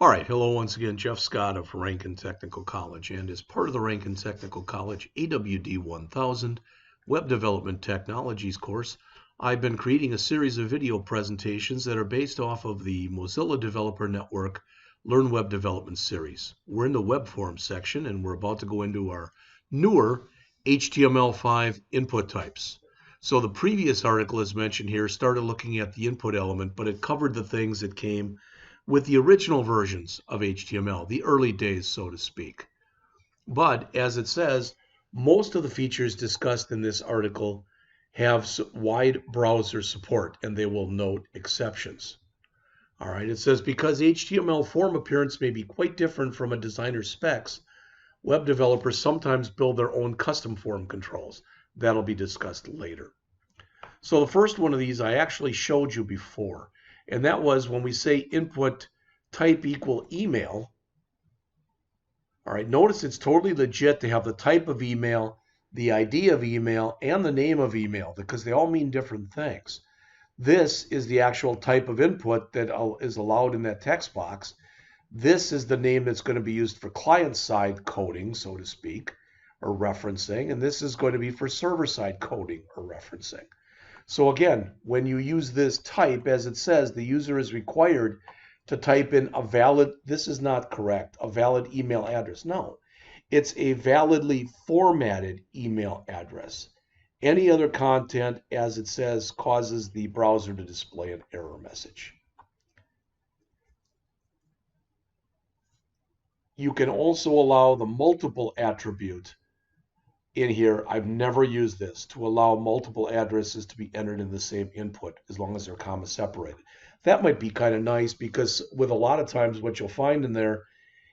All right, hello once again, Jeff Scott of Rankin Technical College, and as part of the Rankin Technical College AWD 1000 Web Development Technologies course, I've been creating a series of video presentations that are based off of the Mozilla Developer Network Learn Web Development series. We're in the web form section, and we're about to go into our newer HTML5 input types. So the previous article, as mentioned here, started looking at the input element, but it covered the things that came with the original versions of HTML, the early days, so to speak. But as it says, most of the features discussed in this article have wide browser support, and they will note exceptions. All right, it says because HTML form appearance may be quite different from a designer's specs, web developers sometimes build their own custom form controls. That'll be discussed later. So the first one of these I actually showed you before, and that was when we say input type equal email. All right, notice it's totally legit to have the type of email, the ID of email, and the name of email because they all mean different things. This is the actual type of input that is allowed in that text box. This is the name that's going to be used for client-side coding, so to speak, or referencing, and this is going to be for server-side coding or referencing. So again, when you use this type, as it says, the user is required to type in a valid, this is not correct, a valid email address. No, it's a validly formatted email address. Any other content, as it says, causes the browser to display an error message. You can also allow the multiple attribute in here. I've never used this to allow multiple addresses to be entered in the same input as long as they're comma separated. That might be kind of nice because with a lot of times what you'll find in there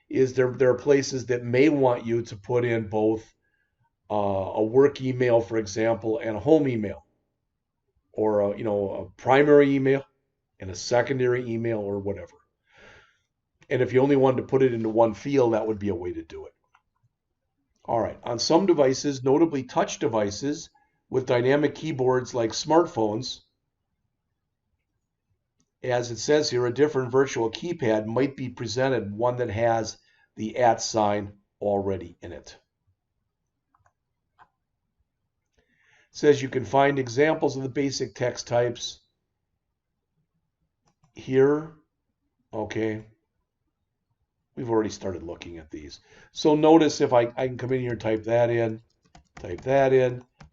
is there are places that may want you to put in both a work email, for example, and a home email, or a primary email and a secondary email or whatever. And if you only wanted to put it into one field, that would be a way to do it. All right, on some devices, notably touch devices with dynamic keyboards like smartphones, as it says here, a different virtual keypad might be presented, one that has the @ sign already in it. It says you can find examples of the basic text types here. Okay. We've already started looking at these. So notice if I can come in here and type that in. If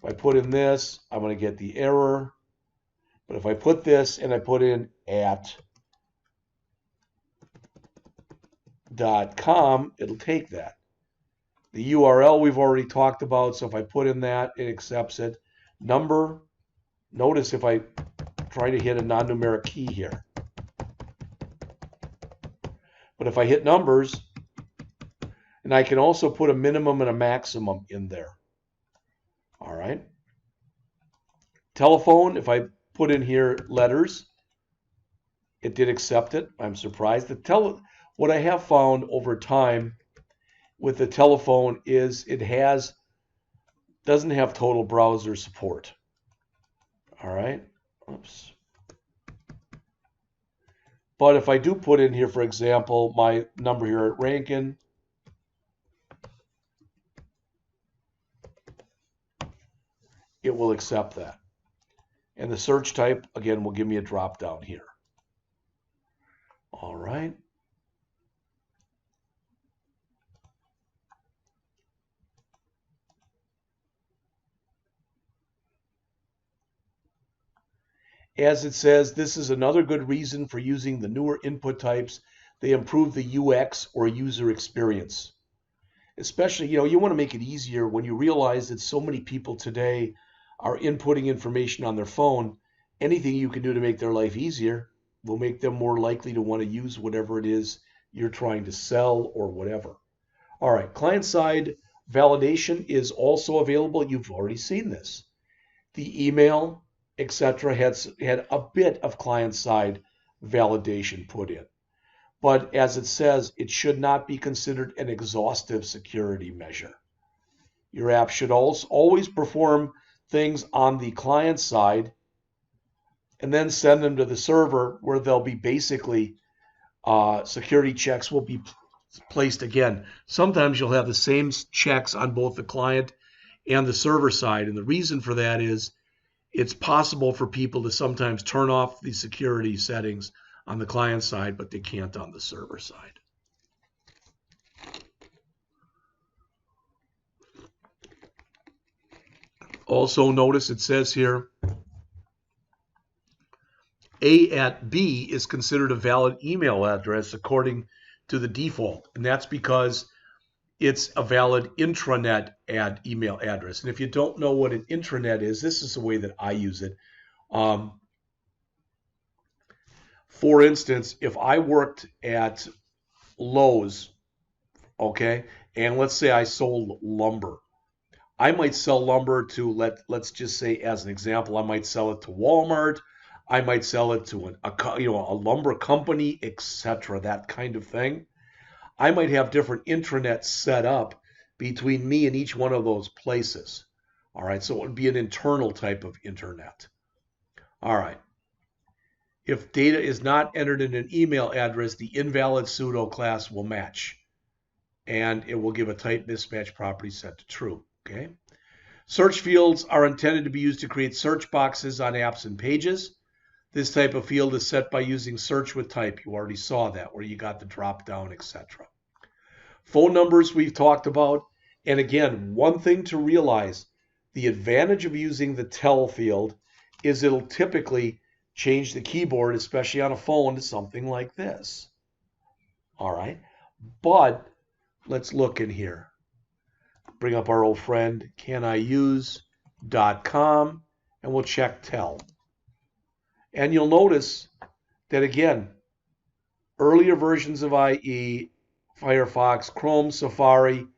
I put in this, I'm going to get the error. But if I put this and I put in @.com, it'll take that. The URL we've already talked about, so if I put in that, it accepts it. Number, notice if I try to hit a non-numeric key here. But if I hit numbers, and I can also put a minimum and a maximum in there. All right. Telephone, if I put in here letters, it did accept it. I'm surprised. What I have found over time with the telephone is it doesn't have total browser support. All right. Oops. But if I do put in here, for example, my number here at Rankin, it will accept that. And the search type, again, will give me a drop down here. All right. As it says, this is another good reason for using the newer input types. They improve the UX or user experience. Especially, you want to make it easier when you realize that so many people today are inputting information on their phone. Anything you can do to make their life easier will make them more likely to want to use whatever it is you're trying to sell or whatever. All right, client-side validation is also available. You've already seen this. The email, etc., had a bit of client-side validation put in. But as it says, it should not be considered an exhaustive security measure. Your app should always perform things on the client side and then send them to the server where they'll be basically security checks will be placed again. Sometimes you'll have the same checks on both the client and the server side. And the reason for that is it's possible for people to sometimes turn off the security settings on the client side, but they can't on the server side. Also notice it says here, A@B is considered a valid email address according to the default. And that's because it's a valid intranet email address. And if you don't know what an intranet is, this is the way that I use it. For instance, if I worked at Lowe's, okay, and let's say I sold lumber, I might sell lumber to, let's just say as an example, I might sell it to Walmart, I might sell it to a lumber company, etc., that kind of thing. I might have different intranets set up between me and each one of those places. All right, so it would be an internal type of internet. All right. If data is not entered in an email address, the invalid pseudo class will match, and it will give a type mismatch property set to true. Okay. Search fields are intended to be used to create search boxes on apps and pages. This type of field is set by using search with type. You already saw that, where you got the drop down, etc. Phone numbers we've talked about. And again, one thing to realize, the advantage of using the tell field is it'll typically change the keyboard, especially on a phone, to something like this. All right. But let's look in here. Bring up our old friend, caniuse.com, and we'll check tell. And you'll notice that, again, earlier versions of IE, Firefox, Chrome, Safari,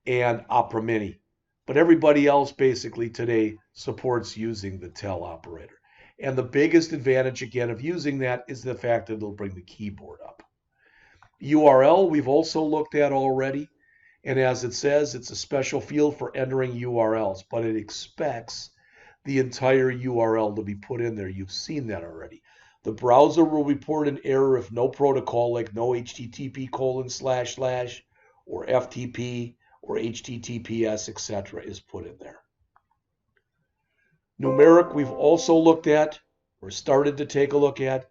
and Opera Mini. But everybody else basically today supports using the tell operator. And the biggest advantage, again, of using that is the fact that it'll bring the keyboard up. URL we've also looked at already. And as it says, it's a special field for entering URLs, but it expects the entire URL to be put in there. You've seen that already. The browser will report an error if no protocol, like no HTTP:/ or FTP or HTTPS, etc., is put in there. Numeric we've also looked at, or started to take a look at.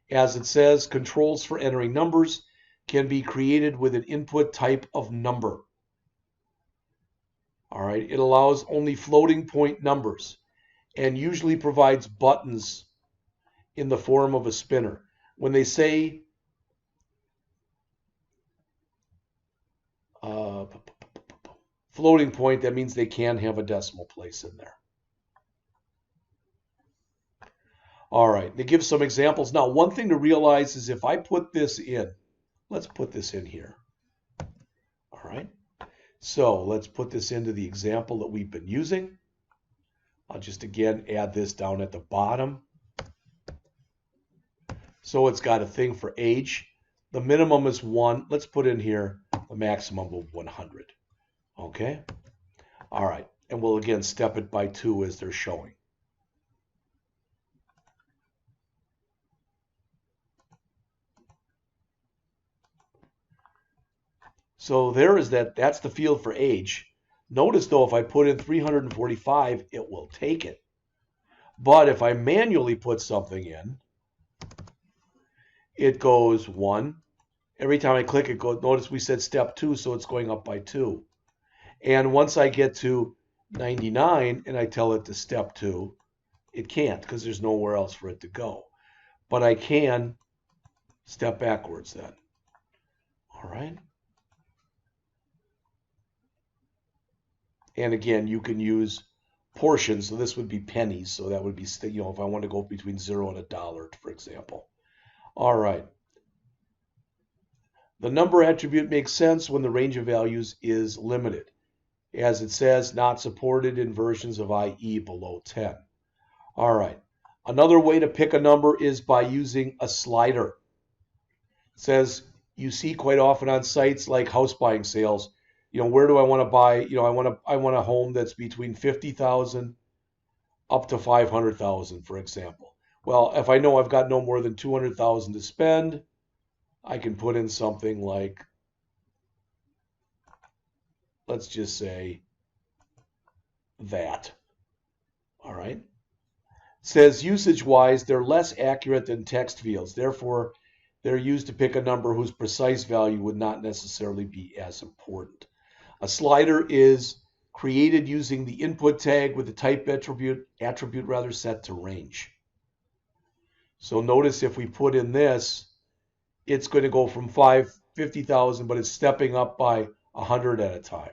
As it says, controls for entering numbers can be created with an input type of number. All right, it allows only floating point numbers and usually provides buttons in the form of a spinner. When they say floating point, that means they can have a decimal place in there. All right, they give some examples. Now, one thing to realize is if I put this in, let's put this in here. All right, so let's put this into the example that we've been using. I'll just again add this down at the bottom. So it's got a thing for age. The minimum is 1. Let's put in here the maximum of 100. Okay? All right. And we'll again step it by 2 as they're showing. So there is that. That's the field for age. Notice, though, if I put in 345, it will take it. But if I manually put something in, it goes 1. Every time I click it, goes. Notice we said step 2, so it's going up by 2. And once I get to 99 and I tell it to step 2, it can't because there's nowhere else for it to go. But I can step backwards then. All right. And again, you can use portions. So this would be pennies. So that would be, if I want to go between 0 and $1, for example. All right. The number attribute makes sense when the range of values is limited. As it says, not supported in versions of IE below 10. All right. Another way to pick a number is by using a slider. It says you see quite often on sites like house buying sales, where do I want to buy? I want a home that's between 50,000 up to 500,000, for example. Well, if I know I've got no more than 200,000 to spend, I can put in something like, let's just say that. All right. It says usage-wise, they're less accurate than text fields. Therefore, they're used to pick a number whose precise value would not necessarily be as important. A slider is created using the input tag with the type attribute set to range. So notice if we put in this, it's going to go from 50,000, but it's stepping up by 100 at a time.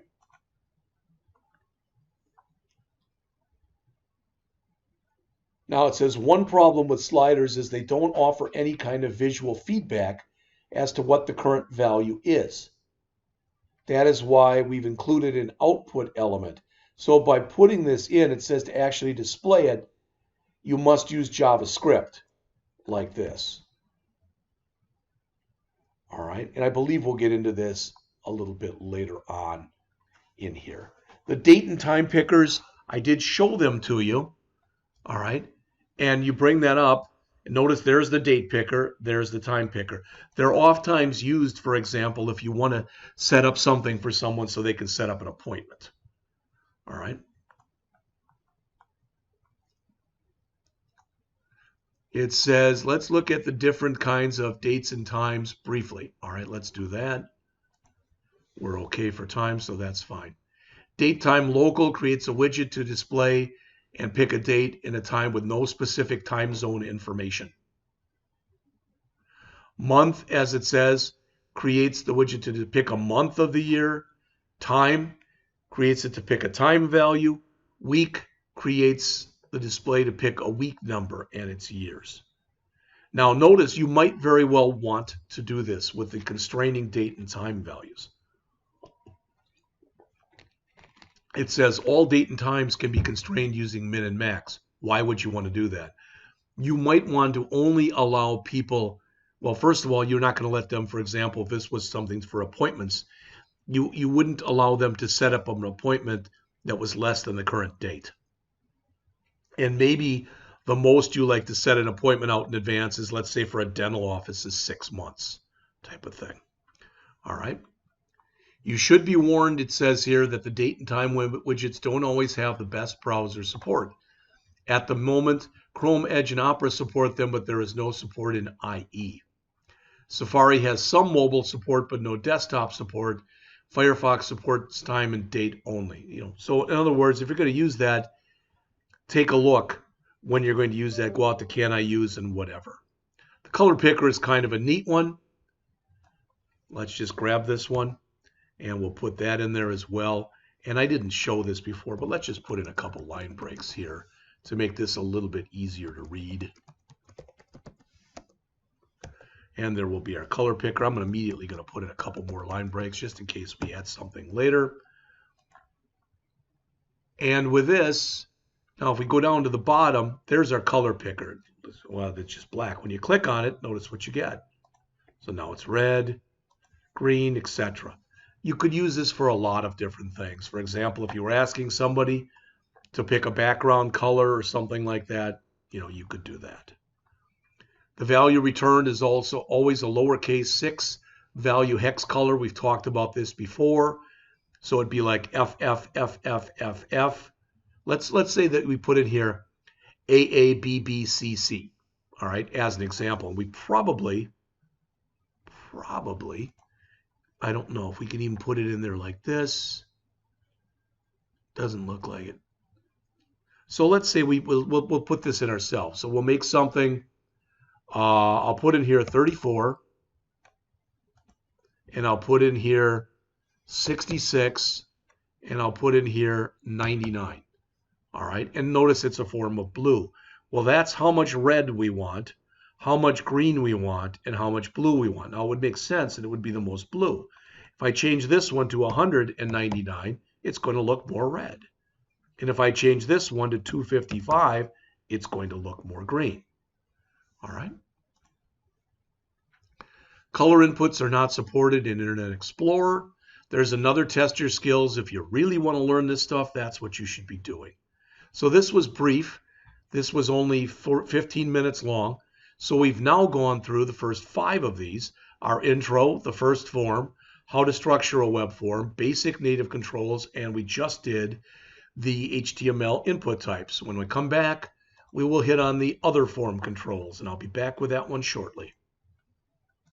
Now it says one problem with sliders is they don't offer any kind of visual feedback as to what the current value is. That is why we've included an output element. So by putting this in, it says to actually display it, you must use JavaScript like this. All right, and I believe we'll get into this a little bit later on in here. The date and time pickers, I did show them to you. All right, and you bring that up, and notice there's the date picker, there's the time picker. They're oftentimes used, for example, if you want to set up something for someone so they can set up an appointment. All right. It says, let's look at the different kinds of dates and times briefly. All right, let's do that. We're okay for time, so that's fine. DateTime local creates a widget to display and pick a date and a time with no specific time zone information. Month, as it says, creates the widget to pick a month of the year. Time creates it to pick a time value. Week creates the display to pick a week number and its years. Now notice you might very well want to do this with the constraining date and time values. It says all date and times can be constrained using min and max. Why would you want to do that? You might want to only allow people, well, first of all, you're not going to let them, for example, if this was something for appointments, you wouldn't allow them to set up an appointment that was less than the current date. And maybe the most you like to set an appointment out in advance is, let's say for a dental office, is 6 months type of thing. All right. You should be warned, it says here, that the date and time widgets don't always have the best browser support. At the moment, Chrome, Edge, and Opera support them, but there is no support in IE. Safari has some mobile support, but no desktop support. Firefox supports time and date only. So in other words, if you're going to use that, take a look when you're going to use that. Go out to Can I Use and whatever. The color picker is kind of a neat one. Let's just grab this one. And we'll put that in there as well. And I didn't show this before, but let's just put in a couple line breaks here to make this a little bit easier to read. And there will be our color picker. I'm immediately going to put in a couple more line breaks just in case we add something later. And with this, now if we go down to the bottom, there's our color picker. Well, it's just black. When you click on it, notice what you get. So now it's red, green, etc. You could use this for a lot of different things. For example, if you were asking somebody to pick a background color or something like that, you could do that. The value returned is also always a lowercase 6 value hex color. We've talked about this before. So it'd be like FFFFFF. Let's say that we put in here AABBCC, all right, as an example. We probably, I don't know if we can even put it in there like this. Doesn't look like it. So let's say we'll put this in ourselves. So we'll make something. I'll put in here 34, and I'll put in here 66, and I'll put in here 99. All right, and notice it's a form of blue. Well, that's how much red we want, how much green we want, and how much blue we want. Now, it would make sense that it would be the most blue. If I change this one to 199, it's going to look more red. And if I change this one to 255, it's going to look more green. All right. Color inputs are not supported in Internet Explorer. There's another test your skills. If you really want to learn this stuff, that's what you should be doing. So this was brief. This was only 15 minutes long. So we've now gone through the first 5 of these: our intro, the first form, how to structure a web form, basic native controls, and we just did the HTML input types. When we come back, we will hit on the other form controls, and I'll be back with that one shortly.